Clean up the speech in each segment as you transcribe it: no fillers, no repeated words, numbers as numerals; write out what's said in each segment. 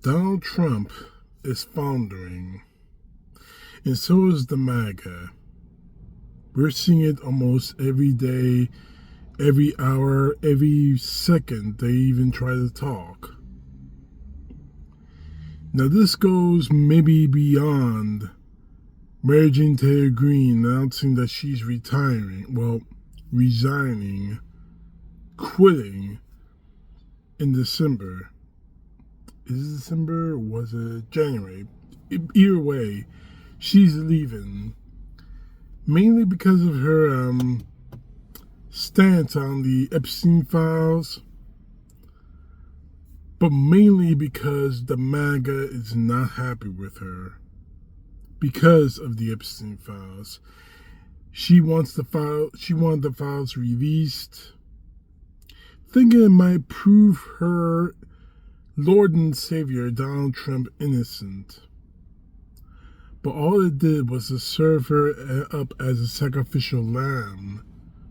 Donald Trump is foundering, and so is the Maga. We're seeing it almost every day, every hour, every second they even try to talk. Now this goes maybe beyond Mary Jane Taylor Greene announcing that she's resigning, quitting in December. Is it December or was it January? Either way, she's leaving. Mainly because of her stance on the Epstein files, but mainly because the MAGA is not happy with her because of the Epstein files. She wanted the files released, thinking it might prove her Lord and Savior Donald Trump innocent. But all it did was to serve her up as a sacrificial lamb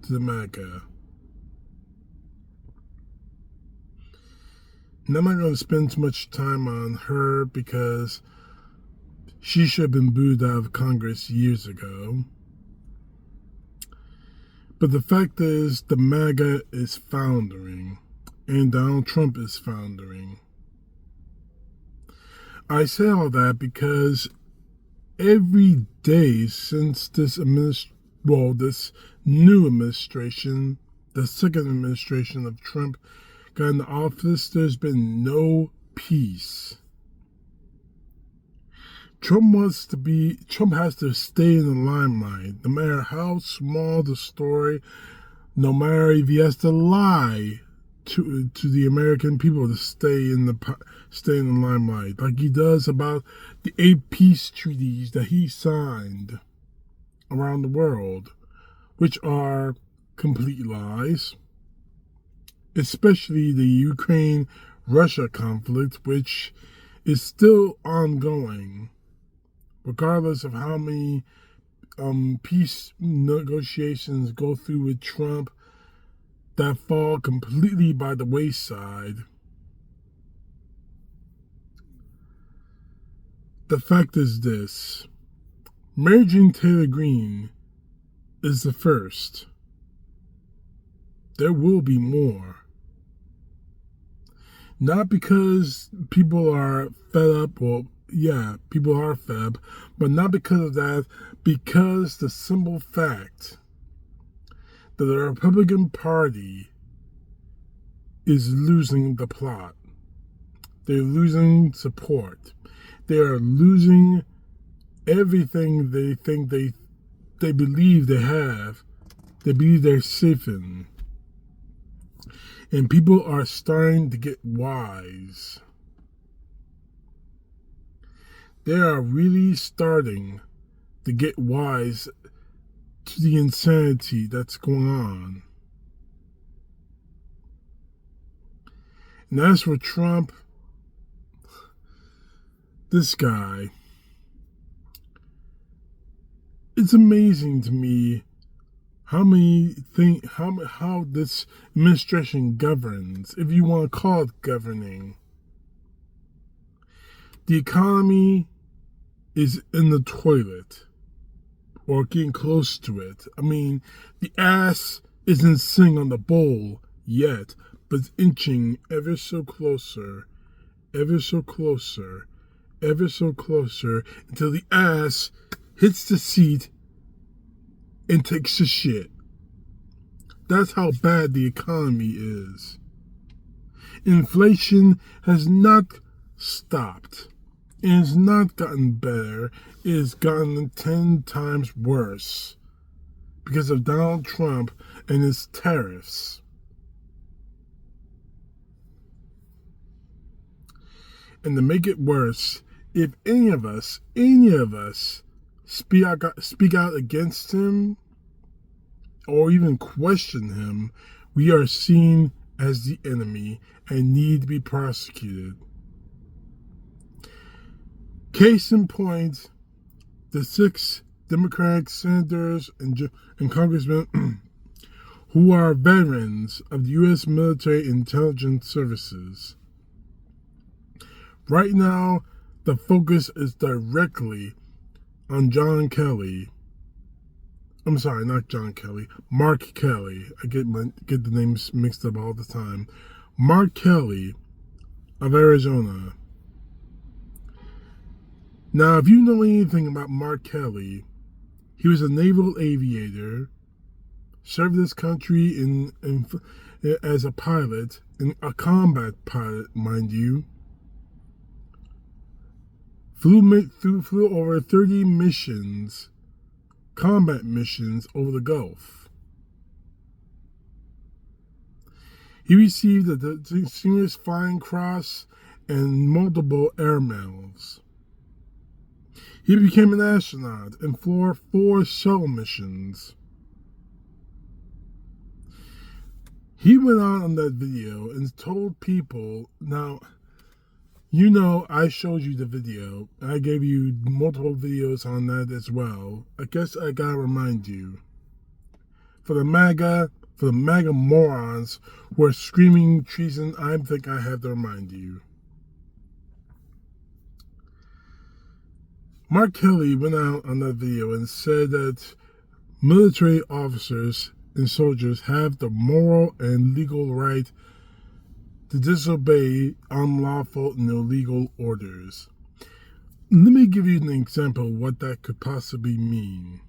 to the MAGA. And I'm not going to spend too much time on her because she should have been booed out of Congress years ago. But the fact is, the MAGA is foundering, and Donald Trump is foundering. I say all that because every day since this new administration, the second administration of Trump, got into office, there's been no peace. Trump has to stay in the limelight, no matter how small the story, no matter if he has to lie to the American people to stay in the limelight, like he does about the 8 peace treaties that he signed around the world, which are complete lies, especially the Ukraine-Russia conflict, which is still ongoing, regardless of how many peace negotiations go through with Trump that fall completely by the wayside. The fact is this: Mary Jane Taylor Greene is the first. There will be more. Not because people are fed up, people are fed up, but not because of that, because the simple fact that the Republican Party is losing the plot. They're losing support. They are losing everything they think they believe they have. They believe they're safe in. And people are starting to get wise. They are really starting to get wise to the insanity that's going on. And as for Trump, this guy, it's amazing to me how this administration governs, if you want to call it governing. The economy is in the toilet, or getting close to it. I mean, the ass isn't sitting on the bowl yet, but it's inching ever so closer, ever so closer, ever so closer, until the ass hits the seat and takes a shit. That's how bad the economy is. Inflation has not stopped. It has not gotten better. It has gotten 10 times worse because of Donald Trump and his tariffs. And to make it worse, if any of us speak out against him or even question him, we are seen as the enemy and need to be prosecuted. Case in point, the 6 Democratic senators and congressmen who are veterans of the U.S. military intelligence services Right now, the focus is directly on John Kelly. I'm sorry, not John Kelly. Mark Kelly. I get the names mixed up all the time. Mark Kelly of Arizona. Now, if you know anything about Mark Kelly, he was a naval aviator, served his country as a pilot, a combat pilot, mind you. Flew over 30 missions, combat missions over the Gulf. He received the Distinguished Flying Cross and multiple air medals. He became an astronaut and flew 4 shuttle missions. He went on that video and told people, now, you know, I showed you the video. I gave you multiple videos on that as well. I guess I gotta remind you. For the MAGA morons who are screaming treason, I think I have to remind you. Mark Kelly went out on that video and said that military officers and soldiers have the moral and legal right to disobey unlawful and illegal orders. Let me give you an example of what that could possibly mean.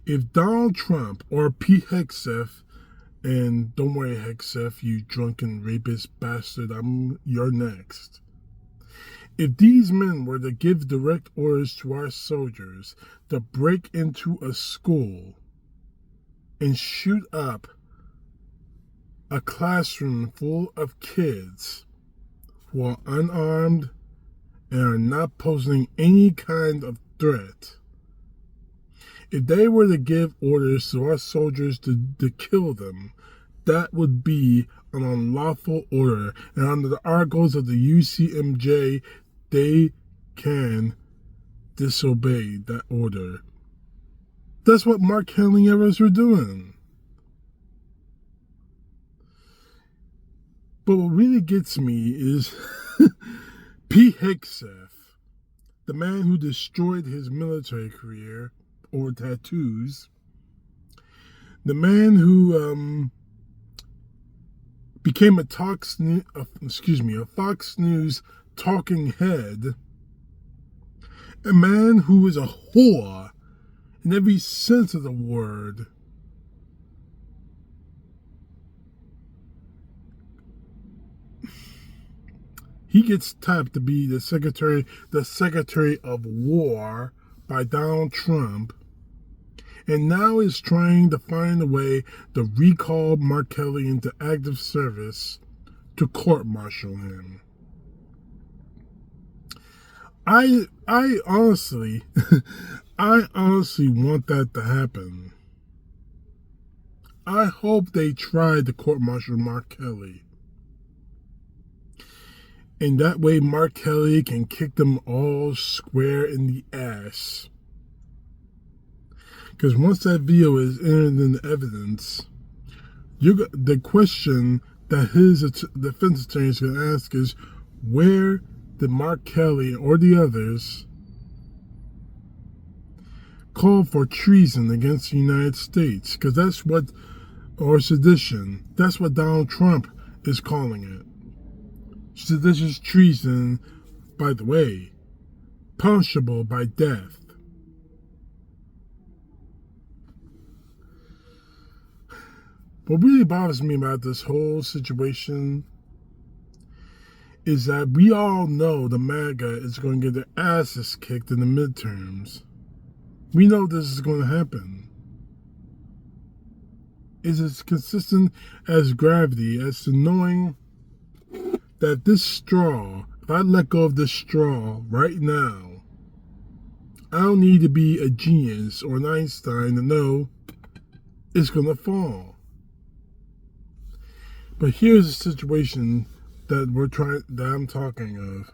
If Donald Trump or Pete Hegseth, and don't worry Hegseth, you drunken rapist bastard, you're next. If these men were to give direct orders to our soldiers to break into a school and shoot up a classroom full of kids who are unarmed and are not posing any kind of threat, if they were to give orders to our soldiers to kill them, that would be an unlawful order. And under the articles of the UCMJ, they can disobey that order. That's what Mark Kelly and others were doing. But what really gets me is Pete Hegseth, the man who destroyed his military career over tattoos, the man who became a Fox News talking head, a man who is a whore in every sense of the word. He gets tapped to be the Secretary of War by Donald Trump, and now is trying to find a way to recall Mark Kelly into active service to court-martial him. I honestly want that to happen. I hope they try to court-martial Mark Kelly. And that way Mark Kelly can kick them all square in the ass. Because once that video is entered into evidence, the question that his defense attorney is going to ask is, where did Mark Kelly or the others call for treason against the United States? Because or sedition, that's what Donald Trump is calling it. Seditious treason, by the way, punishable by death. What really bothers me about this whole situation is that we all know the MAGA is going to get their asses kicked in the midterms. We know this is going to happen. It's as consistent as gravity as to knowing that this straw, if I let go of this straw right now, I don't need to be a genius or an Einstein to know it's going to fall. But here's the situation that I'm talking of.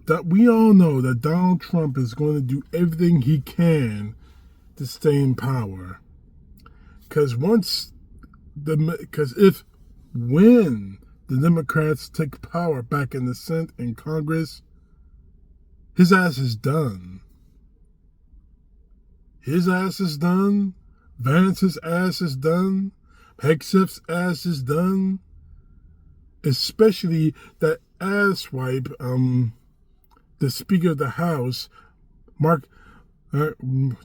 That we all know that Donald Trump is going to do everything he can to stay in power. Because when the Democrats take power back in the Senate and Congress, his ass is done. His ass is done. Vance's ass is done. Hegseth's ass is done. Especially that asswipe, the Speaker of the House, Mark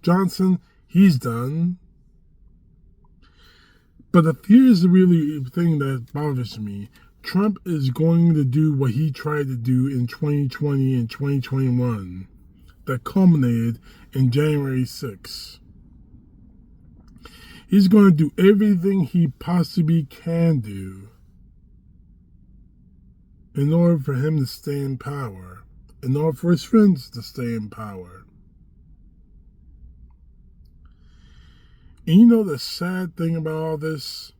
Johnson, he's done. But here's the really thing that bothers me. Trump is going to do what he tried to do in 2020 and 2021 that culminated in January 6th. He's going to do everything he possibly can do in order for him to stay in power, in order for his friends to stay in power. And you know the sad thing about all this?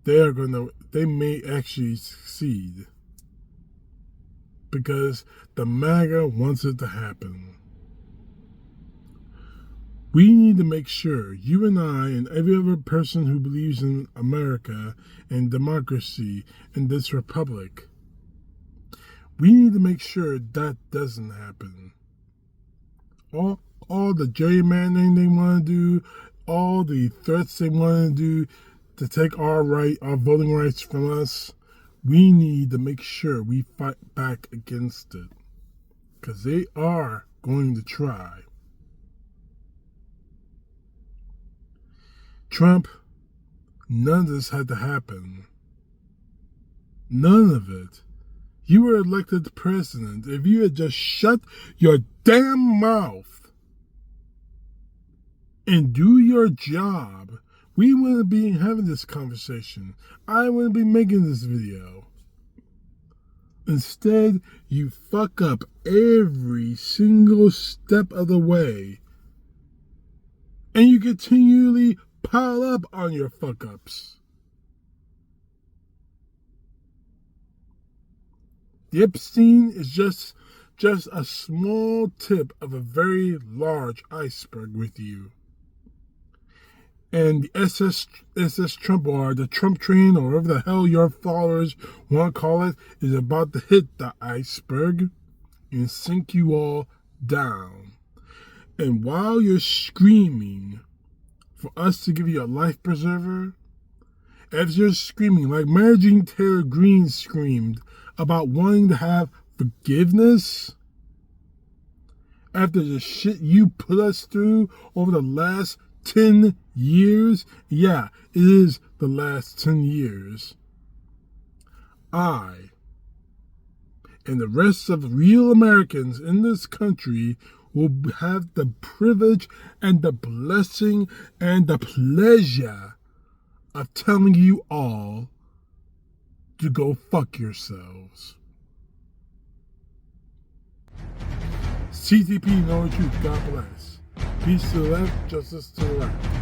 They may actually succeed. Because the Maga wants it to happen. We need to make sure, you and I and every other person who believes in America and democracy in this republic, we need to make sure that doesn't happen. All the gerrymandering they want to do, all the threats they want to do to take our voting rights from us, we need to make sure we fight back against it. Because they are going to try. Trump, none of this had to happen. None of it. You were elected president. If you had just shut your damn mouth and do your job, we wouldn't be having this conversation. I wouldn't be making this video. Instead, you fuck up every single step of the way. And you continually pile up on your fuck-ups. The Epstein is just a small tip of a very large iceberg with you. And the SS Trump, or the Trump train, or whatever the hell your followers want to call it, is about to hit the iceberg and sink you all down. And while you're screaming for us to give you a life preserver, as you're screaming like Mary Jean Taylor Greene screamed about wanting to have forgiveness after the shit you put us through over the last 10 years, yeah, it is the last 10 years, I and the rest of real Americans in this country will have the privilege and the blessing and the pleasure of telling you all to go fuck yourselves. CTP, know the truth. God bless. Peace to the left, justice to the right.